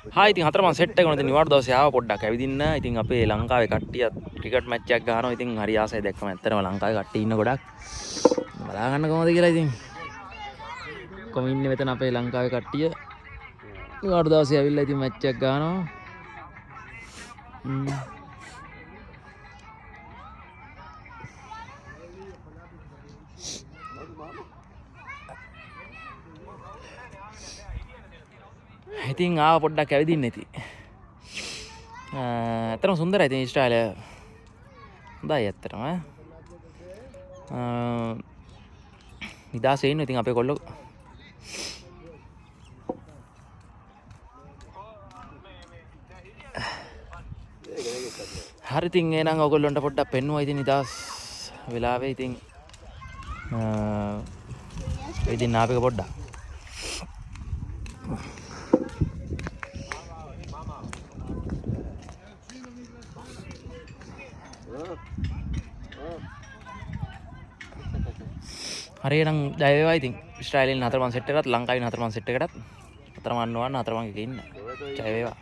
හා ඉතින් හතර මම සෙට් එක ගන්න ඉතින් නිවාඩු දවසේ ආව පොඩ්ඩක් ඇවිදින්න. ඉතින් අපේ ලංකාවේ කට්ටියත් ක්‍රිකට් මැච් එකක් ගහනවා. ඉතින් හරි ආසයි දැක්කම ඇත්තටම ලංකාවේ කට්ටිය ඉන්න ගොඩක්. බලා ගන්න කොහොමද කියලා ඉතින්. කොහොම ඉන්නේ මෙතන අපේ ලංකාවේ කට්ටිය. නිවාඩු දවසේ ඇවිල්ලා ඉතින් මැච් එකක් ගහනවා. ඉතින් ආව පොඩ්ඩක් ඇවිදින්න ඉතින්. ඇත්තටම සුන්දරයි ඉතින් ඊශ්‍රායලය. හොඳයි ඇත්තටම. නිදාසේ ඉන්න ඉතින් අපේ කොල්ලෝ. හරි ඉතින් එහෙනම් ඔයගොල්ලන්ට පොඩ්ඩක් පෙන්නුවා ඉතින් නිදාස් වෙලාවේ ඉතින් ඉතින් ආපෙක පොඩ්ඩක්. හරි එහෙනම් ජය වේවා ඉතින් ඊශ්‍රායලෙන් 4 මන් සෙට් එකකට ලංකාවෙන් 4 මන් සෙට් එකකටත් 4 මන් වන්න 4 මන් එකේ ඉන්න ජය වේවා.